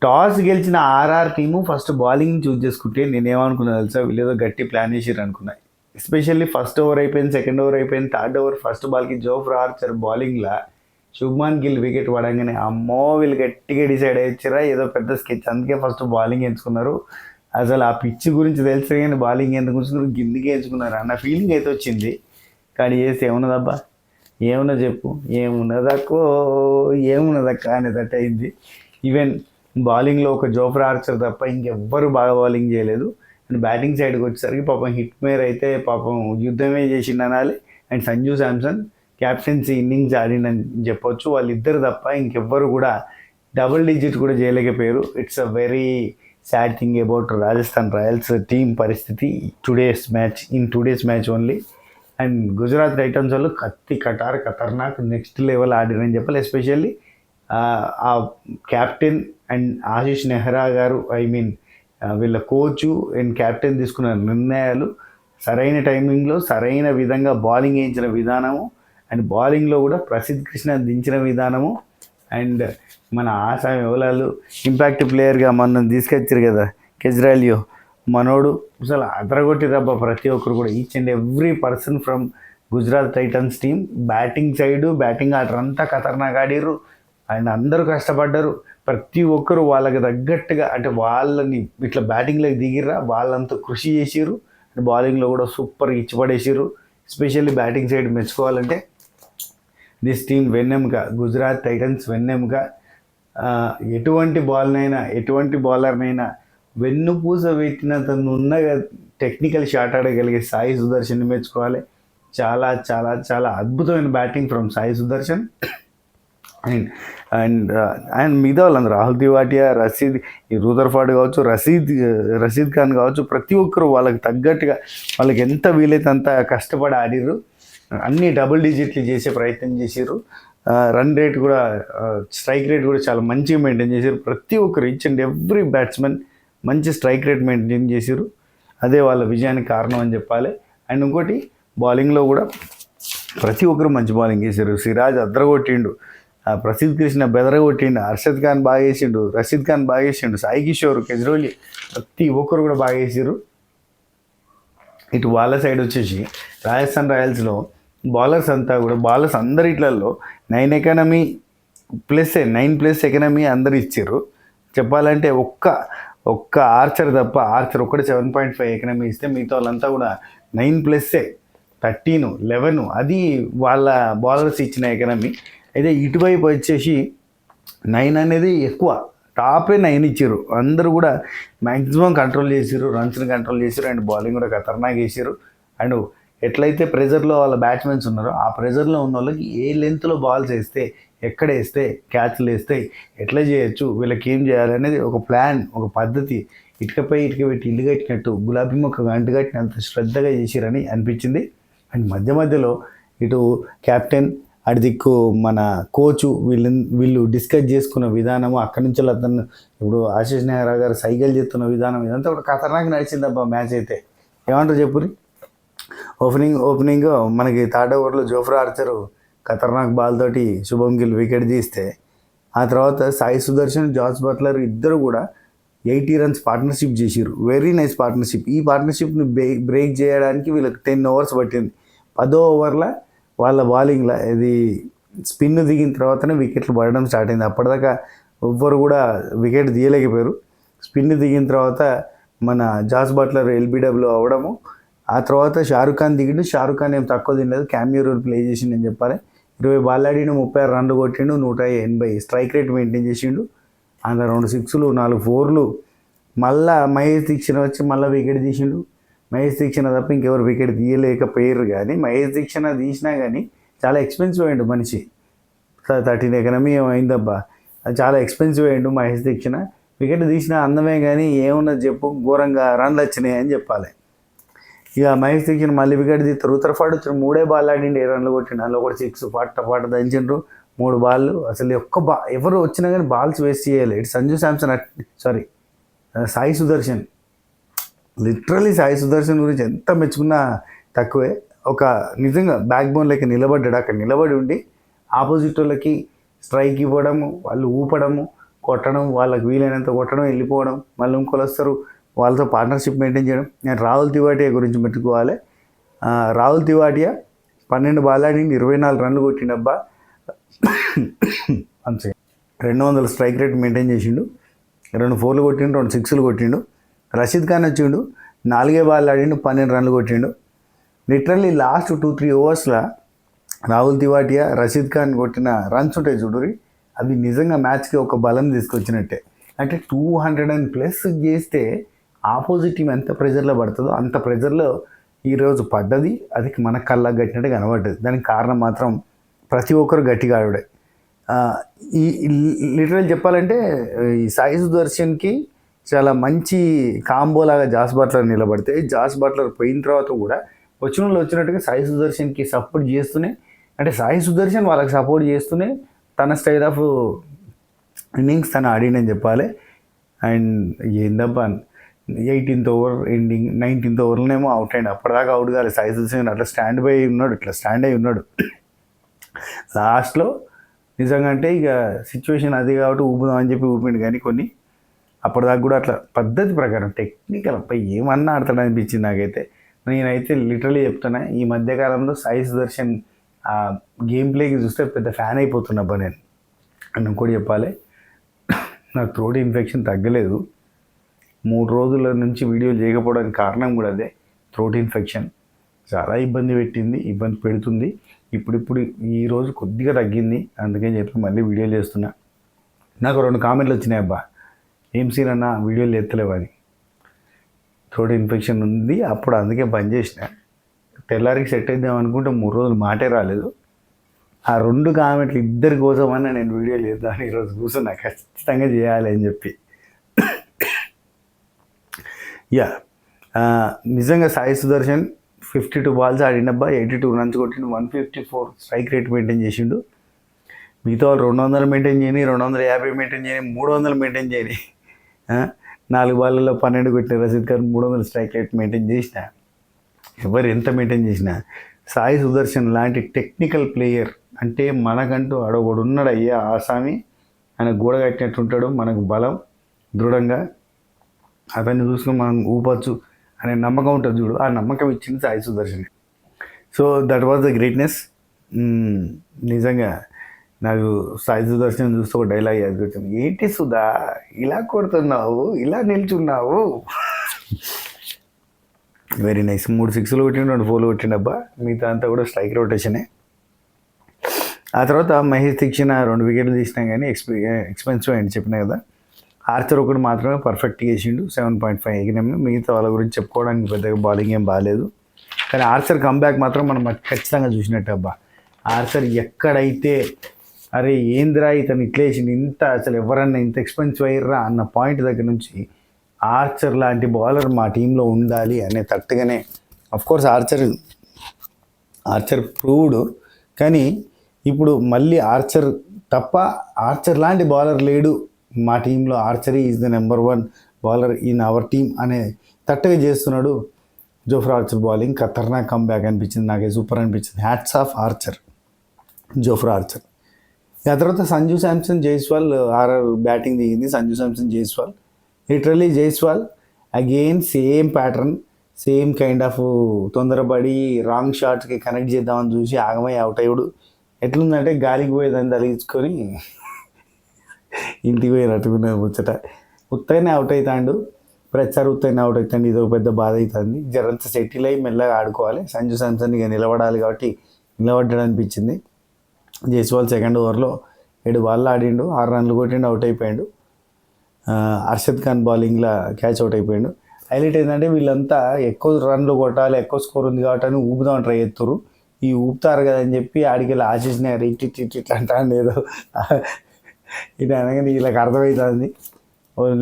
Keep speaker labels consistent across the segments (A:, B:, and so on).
A: Toss గెలిచిన RR team first bowling choose చేసుకుంటే నేనేమనుకున్నా తెలుసా, వీళ్ళేదో గట్టి ప్లాన్ చేసిర్రు అనుకున్నా. ఎస్పెషల్లీ ఫస్ట్ ఓవర్ అయిపోయింది, సెకండ్ ఓవర్ అయిపోయింది, థర్డ్ ఓవర్ ఫస్ట్ బాల్కి జోఫ్రా ఆర్చర్ బౌలింగ్లో శుభ్మాన్ గిల్ వికెట్ పడంగానే అమ్మో వీళ్ళు గట్టిగా డిసైడ్ అయ్యారా ఏదో పెద్ద స్కెచ్, అందుకే ఫస్ట్ బౌలింగ్ ఎంచుకున్నారు. అసలు ఆ పిచ్ గురించి తెలిసే కానీ బౌలింగ్ ఎందుకు ఉంచుకున్నారు, గిల్లికి ఎంచుకున్నారు అన్న ఫీలింగ్ అయితే వచ్చింది. కానీ చేస్తే ఏమున్నదబ్బా, ఏమున్నా చెప్పు, ఏమున్నదక్కో ఏమున్నదక్క అనేటట్టు అయింది. ఈవెన్ బౌలింగ్లో ఒక జోఫ్రా ఆర్చర్ తప్ప ఇంకెవ్వరు బాగా బౌలింగ్ చేయలేదు. అండ్ బ్యాటింగ్ సైడ్కి వచ్చేసరికి పాపం హిట్ మేర్ అయితే పాపం యుద్ధమే చేసిండు అనాలి. And Sanju Samson captaincy innings ఆడిండని చెప్పొచ్చు. వాళ్ళిద్దరు తప్ప ఇంకెవ్వరు కూడా డబుల్ డిజిట్ కూడా చేయలేకపోయారు. It's a very sad thing about Rajasthan Royals team పరిస్థితి in today's match only. And Gujarat Titans వాళ్ళు కత్తి కటార్ ఖతర్నాక్ నెక్స్ట్ లెవెల్ ఆడిరని చెప్పాలి. ఎస్పెషల్లీ ఆ క్యాప్టెన్ అండ్ ఆశీష్ నెహ్రా గారు, వీళ్ళ కోచు అండ్ క్యాప్టెన్ తీసుకున్న నిర్ణయాలు, సరైన టైమింగ్లో సరైన విధంగా బౌలింగ్ వేయించిన విధానము, అండ్ బౌలింగ్లో కూడా ప్రసిద్ధ్ కృష్ణ దించిన విధానము, అండ్ మన ఆసామి ఎవలాలు ఇంపాక్ట్ ప్లేయర్గా మనం తీసుకొచ్చారు కదా కెజ్రాలియో, మనోడు అసలు అదరగొట్టిరబ్బా ప్రతి ఒక్కరు కూడా. Each and every person from Gujarat Titans team batting order అంతా ఖతర్నాక్ ఆడిర్రు. అండ్ అందరూ కష్టపడ్డారు. ప్రతి ఒక్కరు వాళ్ళకి తగ్గట్టుగా, అంటే వాళ్ళని ఇట్లా బ్యాటింగ్లోకి దిగిర్రా వాళ్ళంతా కృషి చేసిర్రు. అండ్ బౌలింగ్లో కూడా సూపర్ ఇచ్చిపడేసిర్రు. ఎస్పెషల్లీ బ్యాటింగ్ సైడ్ మెచ్చుకోవాలంటే దిస్ టీమ్ వెన్నెముక, గుజరాత్ టైటన్స్ వెన్నెముక. ఎటువంటి ఎటువంటి బౌలర్నైనా వెన్నుపూస పెట్టినంత ఉన్న టెక్నికల్ షాట్ ఆడగలిగే సాయి సుదర్శన్ని మెచ్చుకోవాలి. చాలా చాలా చాలా అద్భుతమైన batting from Sai Sudarshan. And మిగతా వాళ్ళందరూ రాహుల్ తివాటియా, రూదర్ఫర్డ్ కావచ్చు, రషీద్ ఖాన్ కావచ్చు, ప్రతి ఒక్కరు వాళ్ళకి తగ్గట్టుగా వాళ్ళకి ఎంత వీలైతే అంత కష్టపడి ఆడిర్రు. అన్ని డబుల్ డిజిట్లు చేసే ప్రయత్నం చేసిర్రు. రన్ రేట్ కూడా, స్ట్రైక్ రేట్ కూడా చాలా మంచిగా మెయింటైన్ చేశారు. ప్రతి ఒక్కరు ఈచ్ అండ్ ఎవ్రీ బ్యాట్స్మెన్ మంచి స్ట్రైక్ రేట్ మెయింటైన్ చేశారు. అదే వాళ్ళ విజయానికి కారణం అని చెప్పాలి. అండ్ ఇంకోటి బౌలింగ్లో కూడా ప్రతి ఒక్కరు మంచి బౌలింగ్ చేశారు. సిరాజ్ అద్రగొట్టిండు, ప్రసిద్ధ్ కృష్ణ బెదరగొట్టిండు, హర్షద్ ఖాన్ బాగా వేసిండు, రషీద్ ఖాన్ బాగా వేసిండు, సాయి కిషోర్, కెజ్రోలి, ప్రతి ఒక్కరు కూడా బాగా వేసారు. ఇటు వాళ్ళ సైడ్ వచ్చేసి రాజస్థాన్ రాయల్స్లో బౌలర్స్ అందరిట్లలో 9+ ఎకనమీ అందరు ఇచ్చారు. చెప్పాలంటే ఒక్క ఆర్చర్ తప్ప, ఆర్చర్ ఒక్కటి 7.5 ఎకనమీ ఇస్తే మిగతా వాళ్ళంతా కూడా 9+, 13, 11 అది వాళ్ళ బౌలర్స్ ఇచ్చిన ఎకనమీ. అయితే ఇటువైపు వచ్చేసి 9 అనేది ఎక్కువ, టాపే 9 ఇచ్చారు. అందరూ కూడా మ్యాక్సిమం కంట్రోల్ చేసారు, రన్స్ని కంట్రోల్ చేసారు. అండ్ బౌలింగ్ కూడా ఖతర్నాక్ చేసారు. అండ్ ఎట్లయితే ప్రెజర్లో వాళ్ళ బ్యాట్స్మెన్స్ ఉన్నారో ఆ ప్రెజర్లో ఉన్న వాళ్ళకి ఏ లెంత్లో బాల్స్ వేస్తే, ఎక్కడ వేస్తే క్యాచ్లు వేస్తే ఎట్లా చేయొచ్చు, వీళ్ళకి ఏం చేయాలి అనేది ఒక ప్లాన్, ఒక పద్ధతి, ఇటుకపై ఇటుక పెట్టి ఇల్లు కట్టినట్టు గులాబీ మొక్క గంటు కట్టినంత శ్రద్ధగా చేసిరని అనిపించింది. అండ్ మధ్యలో ఇటు క్యాప్టెన్, అటు దిక్కు మన కోచు, వీళ్ళు డిస్కస్ చేసుకున్న విధానము, అక్కడి నుంచి అతను ఇప్పుడు ఆశీష్ నెహ్రా గారు సైకిల్ చేస్తున్న విధానం, ఇదంతా కూడా ఖతర్నాక్ నడిచిందబ్బా మ్యాచ్ అయితే. ఏమంటారు చెప్పురి. ఓపెనింగ్ మనకి థర్డ్ ఓవర్లో జోఫ్రా ఆర్చర్ ఖతర్నాక్ బాల్ తోటి శుభం గిల్ వికెట్ తీస్తే, ఆ తర్వాత సాయి సుదర్శన్, జాస్ బట్లర్ ఇద్దరు కూడా 80 runs పార్ట్నర్షిప్ చేసిరు. Very nice partnership. ఈ పార్ట్నర్షిప్ని బ్రేక్ చేయడానికి వీళ్ళకి 10 overs పట్టింది. 10వ ఓవర్లో వాళ్ళ బౌలింగ్లో ఇది స్పిన్ దిగిన తర్వాతనే వికెట్లు పడడం స్టార్ట్ అయింది. అప్పటిదాకా ఎవ్వరు కూడా వికెట్ తీయలేకపోయారు. స్పిన్ దిగిన తర్వాత మన జాస్ బట్లర్ ఎల్బిడబ్ల్యూ అవ్వడము, ఆ తర్వాత షారుఖ్ ఖాన్ దిగిండు. షారుఖ్ ఖాన్ ఏం తక్కువ తినలేదు, క్యామియో రోల్ ప్లే చేసిండని చెప్పాలి. 20 బాల్ ఆడిండు, 36 runs కొట్టిండు, 180 స్ట్రైక్ రేట్ మెయింటైన్ చేసిండు. అందులో 2 6లు, 4 4లు. మళ్ళా మహేష్ దీక్షణ వచ్చి మళ్ళీ వికెట్ తీసిండు. మహేష్ దీక్షణ తప్ప ఇంకెవరు వికెట్ తీయలేకపోయారు. కానీ మహేష్ దీక్షణ తీసినా కానీ చాలా ఎక్స్పెన్సివ్ అయ్యిండు మనిషి. 13 ఎకనమీ ఏమైందబ్బా, అది చాలా ఎక్స్పెన్సివ్ అయ్యిండు మహేష్ దీక్షణ. వికెట్ తీసిన అందమే కానీ ఏమున్నది చెప్పు, ఘోరంగా రన్లు వచ్చినాయి అని చెప్పాలి. ఇక మహేష్ దీక్షణ మళ్ళీ వికెట్ తీస్తారు. రూదర్ఫర్డ్ వచ్చిన 3 balls ఆడిండు, 7 runs కొట్టిండు. అందులో ఒకటి 6 పాట దంచిండ్రు. 3 balls. అసలు ఎవరు వచ్చినా కానీ బాల్స్ వేస్ట్ చేయాలి. ఇటు సంజు శాంసన్, సాయి సుదర్శన్, లిటరలీ సాయి సుదర్శన్ గురించి ఎంత మెచ్చుకున్నా తక్కువే. ఒక నిజంగా బ్యాక్ బోన్ లెక్క నిలబడ్డాడు. అక్కడ నిలబడి ఉండి ఆపోజిట్ వాళ్ళకి స్ట్రైక్ ఇవ్వడము, వాళ్ళు ఊపడము, కొట్టడం, వాళ్ళకి వీలైనంత కొట్టడం, వెళ్ళిపోవడం, మళ్ళీ ఇంకోళ్ళు వస్తారు వాళ్ళతో పార్ట్నర్షిప్ మెయింటైన్ చేయడం. నేను రాహుల్ తివాటియా గురించి పెట్టుకోవాలి. రాహుల్ తివాటియా 12 బాల్ ఆడిండు, 24 రన్లు కొట్టిండబ్బా. అంతే, 200 స్ట్రైక్ రేట్ మెయింటైన్ చేసిండు, 2 4లు కొట్టిండు, 2 6లు కొట్టిండు. రషీద్ ఖాన్ వచ్చిండు, 4 బాల్ ఆడిండు, 12 రన్లు కొట్టిండు. లిటరల్లీ లాస్ట్ 2-3 ఓవర్స్లో రాహుల్ తివాటియా, రషీద్ ఖాన్ కొట్టిన రన్స్ ఉంటాయి చూడురి, అవి నిజంగా మ్యాచ్కి ఒక బలం తీసుకొచ్చినట్టే. అంటే 200+ చేస్తే ఆపోజిట్ టీం ఎంత ప్రెజర్లో పడుతుందో అంత ప్రెజర్లో ఈరోజు పడ్డది. అది మన కళ్ళకు కట్టినట్టు కనబడ్డది. దానికి కారణం మాత్రం ప్రతి ఒక్కరు గట్టిగా ఆడే. ఈ లిటరల్ చెప్పాలంటే ఈ సాయి సుదర్శన్కి చాలా మంచి కాంబోలాగా జాస్ బట్లర్ నిలబడితే, జాస్ బట్లర్ పోయిన తర్వాత కూడా వచ్చిన వాళ్ళు వచ్చినట్టుగా సాయి సుదర్శన్కి సపోర్ట్ చేస్తూనే, అంటే సాయి సుదర్శన్ వాళ్ళకి సపోర్ట్ చేస్తూనే తన స్టైల్ ఆఫ్ ఇన్నింగ్స్ తను ఆడిండని చెప్పాలి. అండ్ ఏందబ్బా 18th over ending 19th ఓవర్లోనేమో out అయ్యింది. అప్పటిదాకా అవుట్ కాలేదు సాయి సుదర్శన్, అట్లా స్టాండ్ బై ఉన్నాడు, ఇట్లా స్టాండ్ అయి ఉన్నాడు. లాస్ట్లో నిజంగా అంటే ఇక సిచ్యువేషన్ అది కాబట్టి ఊపుదామని చెప్పి ఊపిండు, కానీ కొన్ని అప్పటిదాకా కూడా అట్లా పద్ధతి ప్రకారం టెక్నికల్ అబ్బాయి ఏమన్నా ఆడతాడు అనిపించింది నాకైతే. నేనైతే లిటరలీ చెప్తున్నా, ఈ మధ్యకాలంలో సాయి సుదర్శన్ ఆ గేమ్ ప్లేకి చూస్తే పెద్ద ఫ్యాన్ అయిపోతున్నబ్బా నేను. అని ఇంకోటి చెప్పాలి, నాకు థ్రోట్ ఇన్ఫెక్షన్ తగ్గలేదు. 3 రోజుల నుంచి వీడియోలు చేయకపోవడానికి కారణం కూడా అదే, థ్రోట్ ఇన్ఫెక్షన్ చాలా ఇబ్బంది పెడుతుంది. ఇప్పుడు ఈరోజు కొద్దిగా తగ్గింది, అందుకని చెప్పి మళ్ళీ వీడియోలు చేస్తున్నా. నాకు 2 కామెంట్లు వచ్చినాయి, అబ్బా ఏం సీన్ అన్న వీడియోలు ఎత్తలేవని. థ్రోట్ ఇన్ఫెక్షన్ ఉంది అప్పుడు, అందుకే బంద్ చేసిన. తెల్లారికి సెట్ అయిద్దాం అనుకుంటే 3 రోజులు మాటే రాలేదు. ఆ 2 కామెంట్లు ఇద్దరి కోసమన్నా నేను వీడియోలు చేద్దామని ఈరోజు కూర్చున్నా, ఖచ్చితంగా చేయాలి అని చెప్పి. యా, నిజంగా సాయి సుదర్శన్ 52 బాల్స్ ఆడిండబ్బా, 82 రన్స్ కొట్టిండు, 154 స్ట్రైక్ రేట్ మెయింటైన్ చేసిండు. మిగతా వాళ్ళు 200 మెయింటైన్ చేయని, 250 మెయింటైన్ చేయని, 300 మెయింటైన్ చేయని. 4 బాళ్ళలో 12 కొట్టిన Rashid Khan 300 strike rate maintain చేసిన. ఎవరు ఎంత మెయింటైన్ చేసినా సాయి సుదర్శన్ లాంటి టెక్నికల్ ప్లేయర్ అంటే మనకంటూ అడొకడు ఉన్నాడు అయ్యా ఆసామి, ఆయన గోడ కట్టినట్టు ఉంటాడు, మనకు బలం దృఢంగా, అతన్ని చూసుకుని మనం ఊపచ్చు అనే నమ్మకం ఉంటుంది చూడు, ఆ నమ్మకం ఇచ్చింది Sai Sudarshan. So that was the greatness. నిజంగా నాకు సాయి సుదర్శన్ చూస్తే ఒక డైలాగ్ ఎదుగుతుంది, ఏంటి సుధా ఇలా కొడుతున్నావు, ఇలా నిల్చున్నావు. Very nice. 3 6లు కొట్టిండు, 2 4లు కొట్టిండబ్బా, మిగతా అంతా కూడా స్ట్రైక్ రొటేషనే. ఆ తర్వాత మహేష్ దీక్షిణ 2 వికెట్లు తీసినా కానీ ఎక్స్పెన్సివ్ అయింది చెప్పినా కదా. ఆర్చర్ ఒకటి మాత్రమే పర్ఫెక్ట్గా వేసిండు, 7.5 ఎగినాము. మిగతా వాళ్ళ గురించి చెప్పుకోవడానికి పెద్దగా బౌలింగ్ ఏం బాగాలేదు, కానీ ఆర్చర్ కంబ్యాక్ మాత్రం మనం ఖచ్చితంగా చూసినట్టు అబ్బా. ఆర్చర్ ఎక్కడైతే అరే ఏందిరా ఇతను ఇట్లా వేసిండు, ఇంత అసలు ఎవరన్నా ఇంత ఎక్స్పెన్సివ్ అయ్యారా అన్న పాయింట్ దగ్గర నుంచి ఆర్చర్ లాంటి బౌలర్ మా టీంలో ఉండాలి అనే తట్టుగానే, అఫ్కోర్స్ ఆర్చర్ ప్రూవ్డ్, కానీ ఇప్పుడు మళ్ళీ ఆర్చర్ తప్ప ఆర్చర్ లాంటి బౌలర్ లేడు మా టీంలో, archery is the number 1 bowler in our team అనే తట్టుగా చేస్తున్నాడు జోఫ్రా ఆర్చర్. బౌలింగ్ ఖతర్నాక్ కంబ్యాక్ అనిపించింది, నాకే సూపర్ అనిపించింది. Hats off Archer, Jofra Archer. ఆ తర్వాత సంజు శాంసన్, జైస్వాల్ ఆర్ఆర్ బ్యాటింగ్ దిగింది. Sanju Samson, Jaiswal, literally Jaiswal again same pattern, same kind of తొందరపడి రాంగ్ షాట్కి కనెక్ట్ చేద్దామని చూసి ఆగమై అవుట్ అయ్యాడు. ఎట్లుందంటే గాలికి పోయేదాన్ని తలిగించుకొని ఇంటికి పోయినట్టుకున్న ముచ్చట. ఉత్తగానే అవుట్ అవుతాడు, ప్రతిసారి ఉత్తగానే అవుట్ అవుతాడు, ఇది ఒక పెద్ద బాధ అవుతుంది. జరంత సెటిల్ అయ్యి మెల్లగా ఆడుకోవాలి. సంజు శాంసన్ ఇక నిలబడాలి కాబట్టి నిలబడ్డాడు అనిపించింది. జైస్వాల్ సెకండ్ ఓవర్లో 7 బాల్ ఆడిండు, 6 రన్లు కొట్టిండు, అవుట్ అయిపోయాడు. అర్షద్ ఖాన్ బౌలింగ్లో క్యాచ్ అవుట్ అయిపోయాడు. హైలైట్ ఏంటంటే వీళ్ళంతా ఎక్కువ రన్లు కొట్టాలి, ఎక్కువ స్కోర్ ఉంది కాబట్టి అని ఊపుదామని ట్రై చేస్తారు. ఈ ఊపుతారు కదా అని చెప్పి ఆడికెళ్ళి ఆశించినారు ఇట్లా అంటాను ఏదో. ఇది అనగానే వీళ్ళకి అర్థమవుతుంది.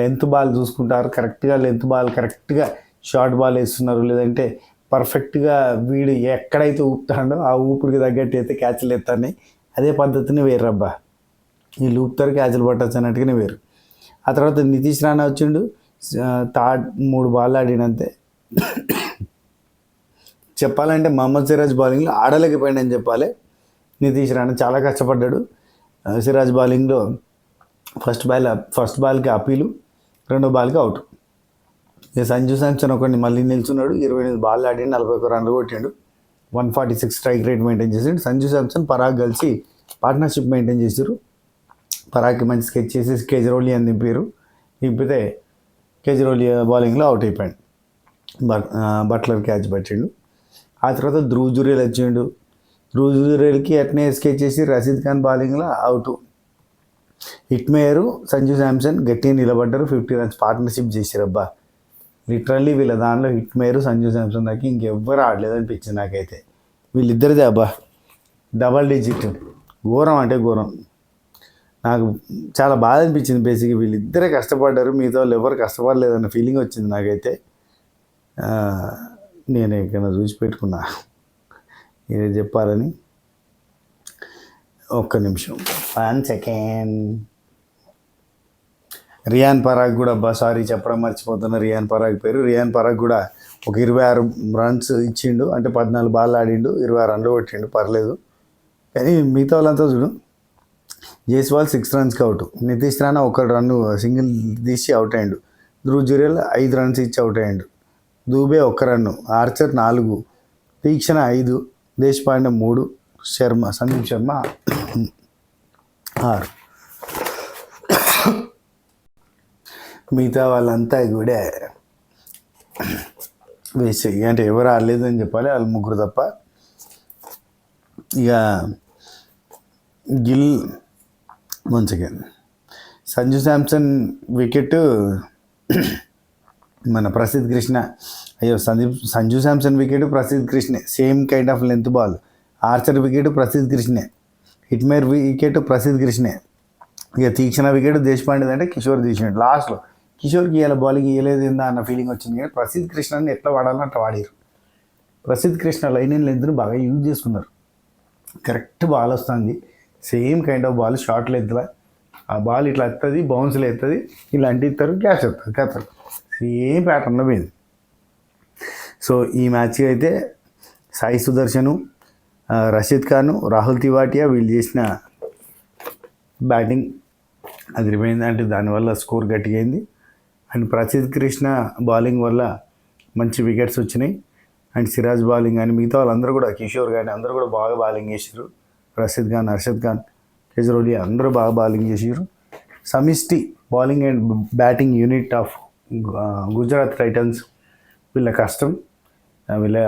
A: లెంత్ బాల్ చూసుకుంటారు, కరెక్ట్గా లెంత్ బాల్ కరెక్ట్గా షార్ట్ బాల్ వేస్తున్నారు, లేదంటే పర్ఫెక్ట్గా వీడు ఎక్కడైతే ఊపుతాడో ఆ ఊపిడికి తగ్గట్టు అయితే క్యాచ్లు ఎత్తాయి. అదే పద్ధతిని వేర్రబ్బా, వీళ్ళు ఊపుతారు క్యాచ్లు పట్టచ్చు అన్నట్టుగానే వేరు. ఆ తర్వాత నితీష్ రాణా వచ్చిండు, 3 బాల్ ఆడినంతే. చెప్పాలంటే మహమ్మద్ సిరాజ్ బౌలింగ్లో ఆడలేకపోయాడని చెప్పాలి. నితీష్ రాణా చాలా కష్టపడ్డాడు. సిరాజ్ బౌలింగ్లో ఫస్ట్ బాల్కి అప్పీలు, రెండో బాల్కి అవుట్. ఇక సంజు శాంసన్ ఒకడిని మళ్ళీ నిల్చున్నాడు, 28 బాల్ ఆడి 41 రన్లు కొట్టాడు, 146 స్ట్రైక్ రేట్ మెయింటైన్ చేసాడు. సంజు శాంసన్ పరాగ్ కలిసి పార్ట్నర్షిప్ మెయింటైన్ చేశారు. పరాగ్కి మంచి స్కెచ్ చేసి కేజ్రోలియా అని దింపారు. దింపితే కేజ్రోలియా బౌలింగ్లో అవుట్ అయిపోయాడు. బట్లర్ క్యాచ్ పట్టిండు. ఆ తర్వాత ధ్రువ్ జురేల్ వచ్చిండు. ధ్రువ్ జురేల్కి అట్నే స్కెచ్ చేసి రషీద్ ఖాన్ బౌలింగ్లో అవుట్. హిట్మేయర్, సంజు శాంసన్ గట్టిగా నిలబడ్డారు, 50 రన్స్ పార్ట్నర్షిప్ చేశారు. అబ్బా లిటరల్లీ వీళ్ళ దానిలో హిట్మేయర్, సంజు శాంసన్ దాకా ఇంకెవ్వరు ఆడలేదు అనిపించింది నాకైతే. వీళ్ళిద్దరిదే అబ్బా డబల్ డిజిట్, ఘోరం అంటే ఘోరం. నాకు చాలా బాధ అనిపించింది. బేసిక్గా వీళ్ళిద్దరే కష్టపడ్డారు, మిగతా వాళ్ళు ఎవరు కష్టపడలేదన్న ఫీలింగ్ వచ్చింది నాకైతే. నేను ఎక్కడైనా చూసి పెట్టుకున్నా ఇదే చెప్పాలని. ఒక్క నిమిషం, 1 సెకండ్. రియాన్ పరాగ్ కూడా, అబ్బా సారీ చెప్పడం మర్చిపోతున్నా రియాన్ పరాగ్ పేరు. రియాన్ పరాగ్ కూడా ఒక 26 రన్స్ ఇచ్చిండు, అంటే 14 బాల్ ఆడిండు, 26 రన్లు కొట్టిండు, పర్లేదు. కానీ మిగతా వాళ్ళంతా చూడు, జైస్వాల్ 6 రన్స్కి అవుట్, నితీష్ రాణా 1 రన్ను సింగిల్ తీసి అవుట్ అయ్యిండు, ధ్రువ్ జురేల్ 5 రన్స్ ఇచ్చి అవుట్ అయ్యిండు, దూబే 1 రన్ను, ఆర్చర్ 4, తీక్షణ 5, దేశపాండే 3, సందీప్ శర్మ 6. మిగతా వాళ్ళంతా కూడా వేస్ట్, అంటే ఎవరు ఆడలేదు అని చెప్పాలి, వాళ్ళు ముగ్గురు తప్ప. ఇక Gill once again, Sanju Samson wicket మన ప్రసిద్ధ్ కృష్ణ, సంజు శాంసన్ వికెట్ ప్రసిద్ధ్ కృష్ణే, same kind of length ball. Archer wicket Prasidh కృష్ణే, హిట్మేర్ వికెట్ ప్రసిద్ధ్ కృష్ణే. ఇక తీక్షణ వికెట్ దేశపాండే అంటే కిషోర్ తీసినాడు. లాస్ట్లో కిషోర్కి ఇవాళ బౌలింగ్ ఇవ్వలేదు ఏందా అన్న ఫీలింగ్ వచ్చింది. కానీ ప్రసిద్ధ్ కృష్ణని ఎట్లా వాడాలని అట్లా వాడారు. ప్రసిద్ధ్ కృష్ణ లైన్ అండ్ లెంత్ని బాగా యూజ్ చేసుకున్నారు. కరెక్ట్ బాల్ వస్తుంది, same kind of ball, short లెంత్లో ఆ బాల్ ఇట్లా వస్తుంది, బౌన్స్లో అవుతుంది, ఇలా అంటిస్తారు, క్యాచ్ అవుతుంది, కథలు సేమ్ ప్యాటర్న్లో పోయింది. సో ఈ మ్యాచ్ అయితే సాయి సుదర్శను, రషీద్ ఖాను, రాహుల్ తివాటియా వీళ్ళు చేసిన బ్యాటింగ్ అదిరిపోయింది. అంటే దానివల్ల స్కోర్ గట్టిగైంది. అండ్ ప్రసిద్ధ్ కృష్ణ బౌలింగ్ వల్ల మంచి వికెట్స్ వచ్చినాయి. అండ్ సిరాజ్ బౌలింగ్ కానీ మిగతా వాళ్ళందరూ కూడా, కిషోర్ కానీ అందరూ కూడా బాగా బౌలింగ్ చేసారు. రషీద్ ఖాన్, హర్షద్ ఖాన్, కేజ్రోలియా అందరూ బాగా బౌలింగ్ చేసారు. సమిష్టి bowling and batting unit of Gujarat Titans, వీళ్ళ కష్టం, వీళ్ళ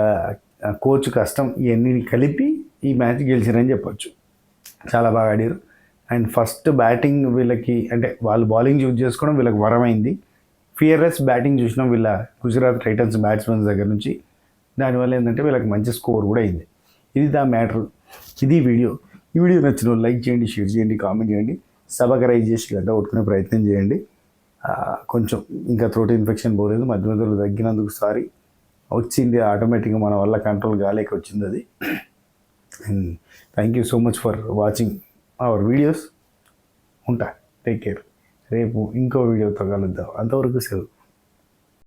A: కోచ్ కష్టం, ఇవన్నీ కలిపి ఈ మ్యాచ్ గెలిచారని చెప్పొచ్చు. చాలా బాగా ఆడారు. అండ్ ఫస్ట్ బ్యాటింగ్ వీళ్ళకి, అంటే వాళ్ళు బౌలింగ్ చూస్ చేసుకోవడం వీళ్ళకి వరమైంది. ఫియర్లెస్ బ్యాటింగ్ చూసినాం వీళ్ళ గుజరాత్ టైటన్స్ బ్యాట్స్మెన్స్ దగ్గర నుంచి. దానివల్ల ఏంటంటే వీళ్ళకి మంచి స్కోర్ కూడా అయింది. ఇది దా మ్యాటర్. ఇది వీడియో. ఈ వీడియో నచ్చిన లైక్ చేయండి, షేర్ చేయండి, కామెంట్ చేయండి, సబ్స్క్రైబ్ చేసి గంట కొట్టుకునే ప్రయత్నం చేయండి. కొంచెం ఇంకా థ్రోట్ ఇన్ఫెక్షన్ పోలేదు, మధ్య మధ్యలో తగ్గినందుకు సారీ. వచ్చింది ఆటోమేటిక్గా, మన వల్ల కంట్రోల్ కాలేక వచ్చింది అది. And thank you so much for watching our videos. ఉంటా, టేక్ కేర్. రేపు ఇంకో వీడియోతో కలుద్దాం. అంతవరకు సెలవు.